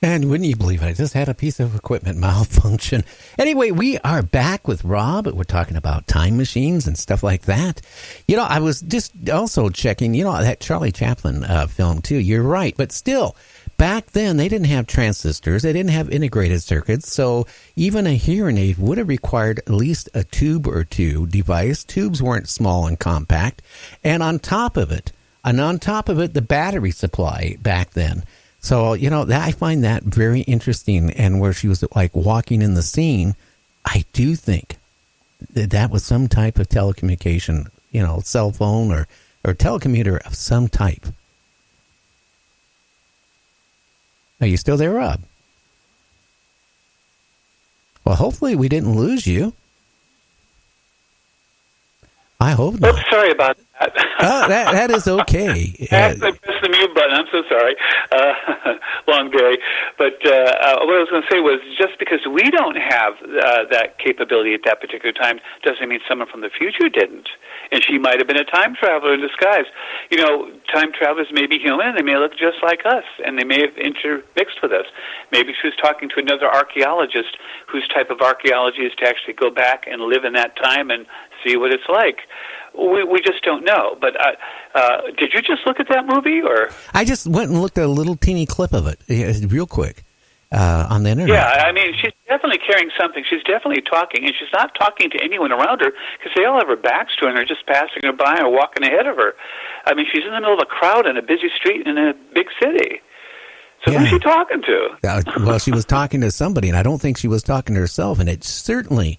And wouldn't you believe it? I just had a piece of equipment malfunction. Anyway, we are back with Rob. We're talking about time machines and stuff like that. I was just also checking, that Charlie Chaplin film, too. You're right. But still, back then, they didn't have transistors. They didn't have integrated circuits. So even a hearing aid would have required at least a tube or two device. Tubes weren't small and compact. And on top of it, the battery supply back then. So, I find that very interesting. And where she was like walking in the scene, I do think that was some type of telecommunication, cell phone or telecommuter of some type. Are you still there, Rob? Well, hopefully we didn't lose you. I hope not. Oops, sorry about that. Oh, that is okay. I pressed the mute button. I'm so sorry. Long day. But what I was going to say was just because we don't have that capability at that particular time doesn't mean someone from the future didn't. And she might have been a time traveler in disguise. Time travelers may be human. They may look just like us, and they may have intermixed with us. Maybe she was talking to another archaeologist whose type of archaeology is to actually go back and live in that time and see what it's like. We just don't know. But did you just look at that movie, or? I just went and looked at a little teeny clip of it, real quick, on the internet. Yeah, I mean, she's definitely carrying something. She's definitely talking, and she's not talking to anyone around her because they all have her backs to her and are just passing her by or walking ahead of her. I mean, she's in the middle of a crowd in a busy street in a big city. So who's she talking to? Well, she was talking to somebody, and I don't think she was talking to herself, and it certainly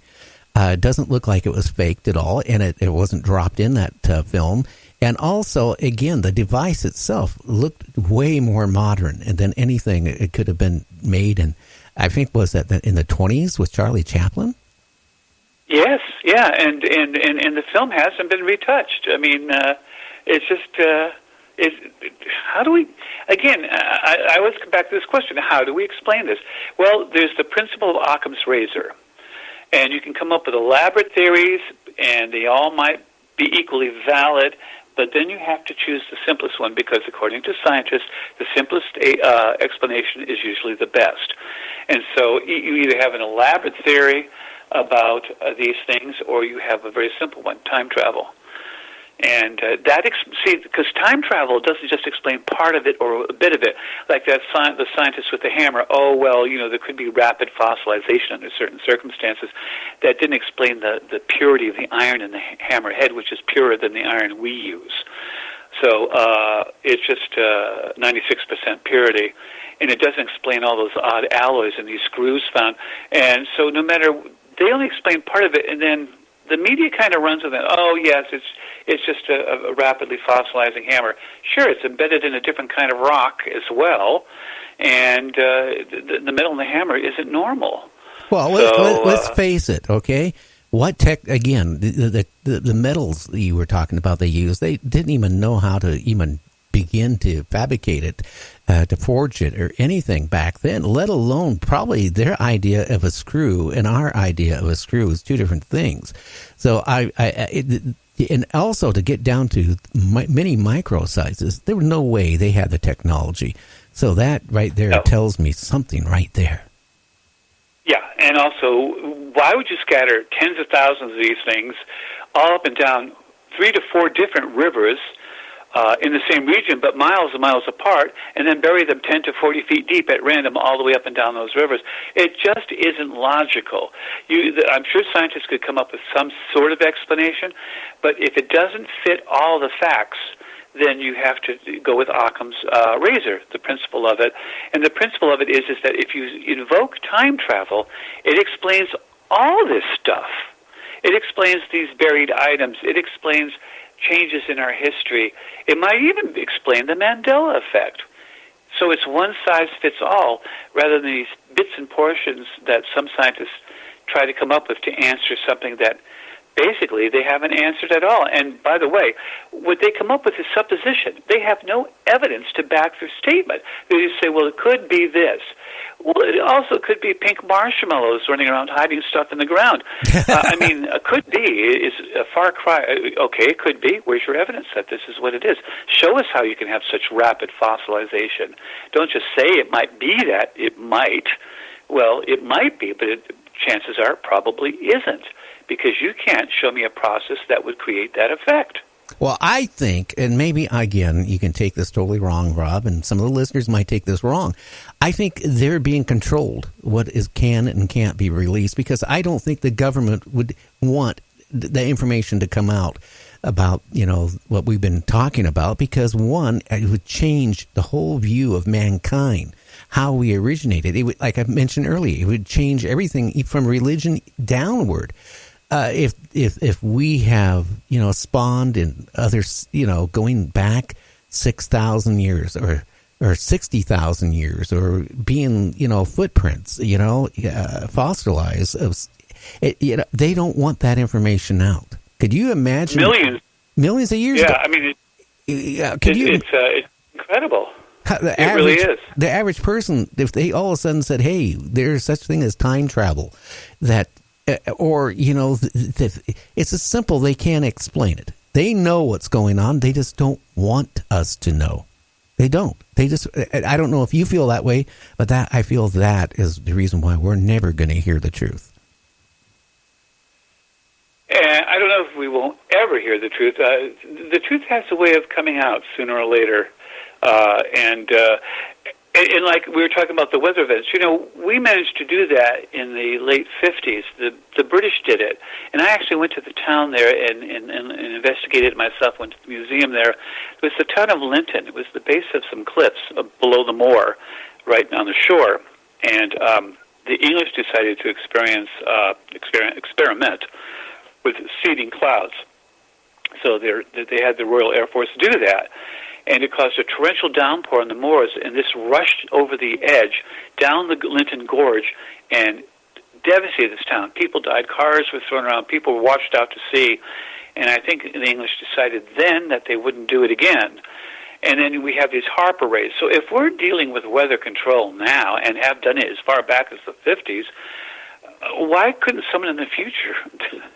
doesn't look like it was faked at all, and it wasn't dropped in that film. And also, again, the device itself looked way more modern than anything it could have been made. And I think was that in the 20s with Charlie Chaplin? Yes, yeah, and the film hasn't been retouched. I mean, it's just... how do we, again, I always come back to this question, how do we explain this? Well, there's the principle of Occam's razor, and you can come up with elaborate theories, and they all might be equally valid, but then you have to choose the simplest one, because according to scientists, the simplest explanation is usually the best. And so you either have an elaborate theory about these things, or you have a very simple one, time travel. And because time travel doesn't just explain part of it or a bit of it, like the scientist with the hammer. Oh, well, there could be rapid fossilization under certain circumstances. That didn't explain the purity of the iron in the hammer head, which is purer than the iron we use. So it's just 96% purity, and it doesn't explain all those odd alloys in these screws found. And so they only explain part of it, and then the media kind of runs with it. Oh, yes, it's just a rapidly fossilizing hammer. Sure, it's embedded in a different kind of rock as well, and the metal in the hammer isn't normal. Well, let's face it, okay? Again, the metals you were talking about they used, they didn't even know how to even begin to fabricate it, to forge it or anything back then, let alone probably their idea of a screw and our idea of a screw is two different things. So and also to get down to mini micro sizes, there was no way they had the technology. So that right there tells me something right there. Yeah, and also, why would you scatter tens of thousands of these things all up and down 3 to 4 different rivers in the same region, but miles and miles apart, and then bury them 10 to 40 feet deep at random all the way up and down those rivers? It just isn't logical. I'm sure scientists could come up with some sort of explanation, but if it doesn't fit all the facts, then you have to go with Occam's razor, the principle of it. And the principle of it is that if you invoke time travel, it explains all this stuff. It explains these buried items. It explains changes in our history. It might even explain the Mandela effect. So it's one size fits all, rather than these bits and portions that some scientists try to come up with to answer something that basically they haven't answered at all. And by the way, what they come up with is supposition. They have no evidence to back their statement. They just say, well, it could be this. Well, it also could be pink marshmallows running around hiding stuff in the ground. I mean, could be. Is a far cry. Okay, it could be. Where's your evidence that this is what it is? Show us how you can have such rapid fossilization. Don't just say it might be that. It might. Well, it might be, but chances are it probably isn't, because you can't show me a process that would create that effect. Well, I think, and maybe, again, you can take this totally wrong, Rob, and some of the listeners might take this wrong. I think they're being controlled, what is can and can't be released, because I don't think the government would want the information to come out about, what we've been talking about, because, one, it would change the whole view of mankind, how we originated. It would, like I mentioned earlier, it would change everything from religion downward. If we have, spawned in others, going back 6,000 years or 60,000 years, or being, footprints, fossilized, they don't want that information out. Could you imagine? Millions of years ago? I mean, it's incredible. It really is. The average person, if they all of a sudden said, hey, there's such thing as time travel, that, it's as simple, they can't explain it. They know what's going on. They just don't want us to know. They don't. I don't know if you feel that way, but I feel that is the reason why we're never going to hear the truth. And I don't know if we won't ever hear the truth. The truth has a way of coming out sooner or later. And like we were talking about the weather events, we managed to do that in the late 50s. The British did it. And I actually went to the town there and investigated it myself, went to the museum there. It was the town of Linton. It was the base of some cliffs below the moor, right on the shore. And the English decided to experiment with seeding clouds. So they had the Royal Air Force do that. And it caused a torrential downpour on the moors, and this rushed over the edge down the Linton Gorge and devastated this town. People died, cars were thrown around, people were washed out to sea, and I think the English decided then that they wouldn't do it again. And then we have these HAARP arrays. So if we're dealing with weather control now, and have done it as far back as the 50s, why couldn't someone in the future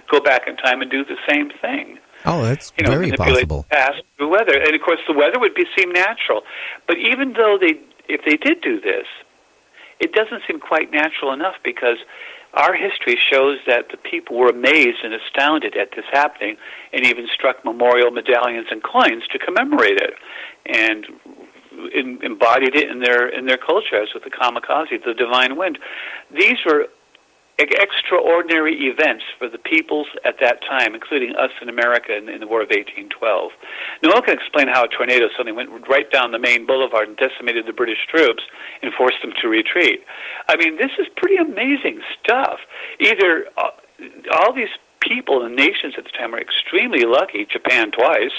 go back in time and do the same thing? Oh, that's very possible. Past the weather, and of course, the weather would seem natural. But even though if they did do this, it doesn't seem quite natural enough, because our history shows that the people were amazed and astounded at this happening, and even struck memorial medallions and coins to commemorate it, and embodied it in their culture, as with the kamikaze, the divine wind. These were extraordinary events for the peoples at that time, including us in America in the War of 1812. No one can explain how a tornado suddenly went right down the main boulevard and decimated the British troops and forced them to retreat. I mean, this is pretty amazing stuff. Either all these people and nations at the time were extremely lucky, Japan twice,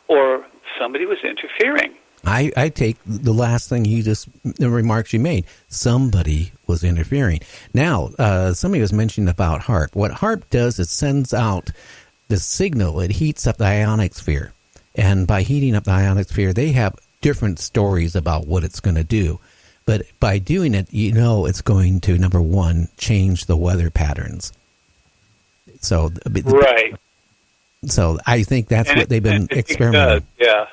or somebody was interfering. I take the last thing the remarks you made. Somebody was interfering. Now, somebody was mentioning about HAARP. What HAARP does is sends out the signal. It heats up the ionic sphere. And by heating up the ionic sphere, they have different stories about what it's going to do. But by doing it, it's going to, number one, change the weather patterns. So, right. So I think that's what they've been experimenting. Yeah.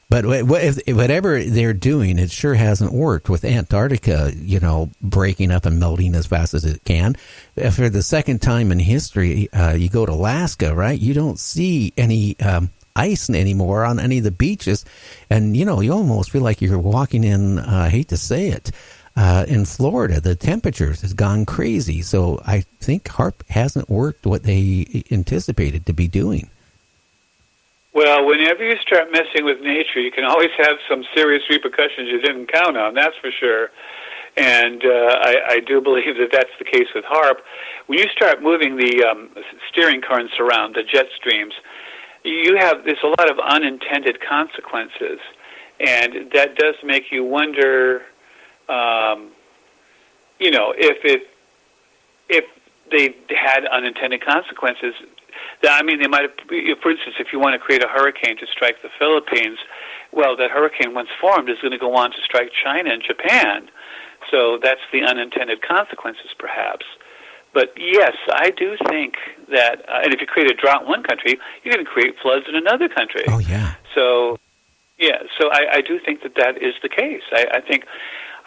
But whatever they're doing, it sure hasn't worked with Antarctica, breaking up and melting as fast as it can. For the second time in history, you go to Alaska, right? You don't see any ice anymore on any of the beaches. And, you almost feel like you're walking in, I hate to say it, in Florida. The temperatures has gone crazy. So I think HAARP hasn't worked what they anticipated to be doing. Well, whenever you start messing with nature, you can always have some serious repercussions you didn't count on, that's for sure. And I do believe that that's the case with HAARP. When you start moving the steering currents around, the jet streams, there's a lot of unintended consequences. And that does make you wonder, if they had unintended consequences. I mean, they might have, for instance, if you want to create a hurricane to strike the Philippines, well, that hurricane, once formed, is going to go on to strike China and Japan. So that's the unintended consequences, perhaps. But yes, I do think that, and if you create a drought in one country, you're going to create floods in another country. Oh, yeah. So, yeah, so I do think that is the case. I think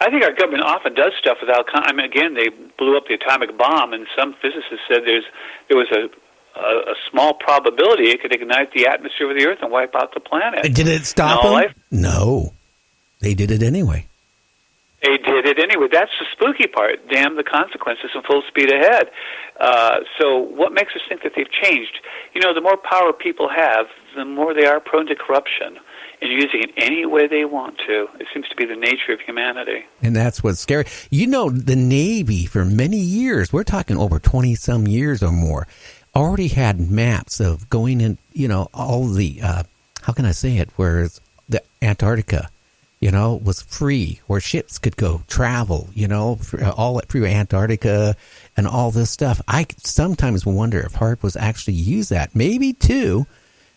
our government often does stuff without. I mean, again, they blew up the atomic bomb, and some physicists said there was a small probability it could ignite the atmosphere of the Earth and wipe out the planet. Did it stop them? No, they did it anyway. They did it anyway. That's the spooky part. Damn the consequences and full speed ahead. So what makes us think that they've changed? You know, the more power people have, the more they are prone to corruption and using it any way they want to. It seems to be the nature of humanity. And that's what's scary. You know, the Navy for many years, we're talking over 20-some years or more, already had maps of going in, you know, all the, how can I say it, where the Antarctica, you know, was free, where ships could go travel, you know, all through Antarctica and all this stuff. I sometimes wonder if HAARP was actually used that, maybe to,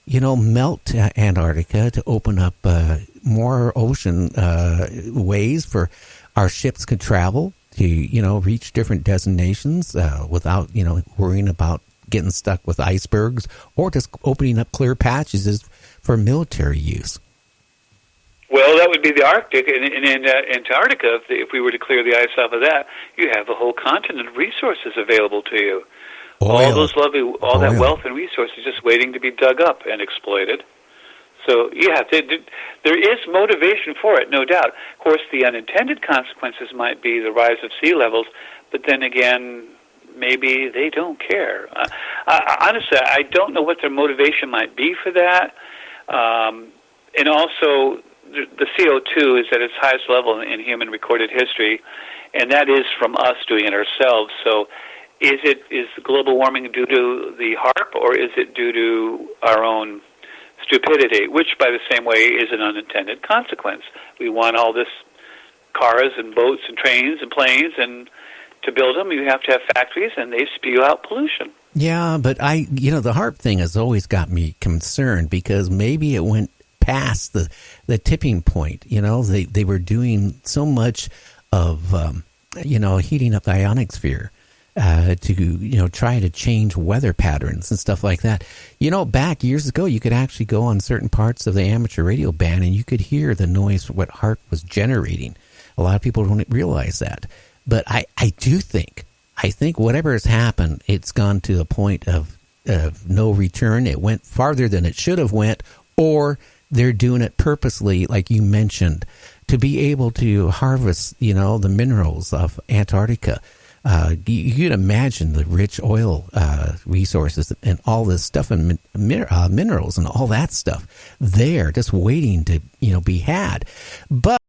you know, melt Antarctica to open up more ocean ways for our ships could travel to, you know, reach different destinations without, you know, worrying about getting stuck with icebergs or just opening up clear patches for military use. Well, that would be the Arctic, and in Antarctica, if we were to clear the ice off of that, you have a whole continent of resources available to you. All that wealth and resources just waiting to be dug up and exploited. So, yeah, there is motivation for it, no doubt. Of course, the unintended consequences might be the rise of sea levels, but then again, maybe they don't care. Honestly, I don't know what their motivation might be for that. And also, the CO2 is at its highest level in human recorded history, and that is from us doing it ourselves. So is global warming due to the HAARP, or is it due to our own stupidity, which, by the same way, is an unintended consequence? We want all this cars and boats and trains and planes, and to build them, you have to have factories, and they spew out pollution. Yeah, but the HAARP thing has always got me concerned because maybe it went past the tipping point. You know, they were doing so much of, heating up the ionosphere to, you know, try to change weather patterns and stuff like that. You know, back years ago, you could actually go on certain parts of the amateur radio band and you could hear the noise what HAARP was generating. A lot of people don't realize that. But I think whatever has happened, it's gone to a point of no return. It went farther than it should have went, or they're doing it purposely, like you mentioned, to be able to harvest, you know, the minerals of Antarctica. You can imagine the rich oil resources and all this stuff and minerals and all that stuff there, just waiting to, you know, be had. But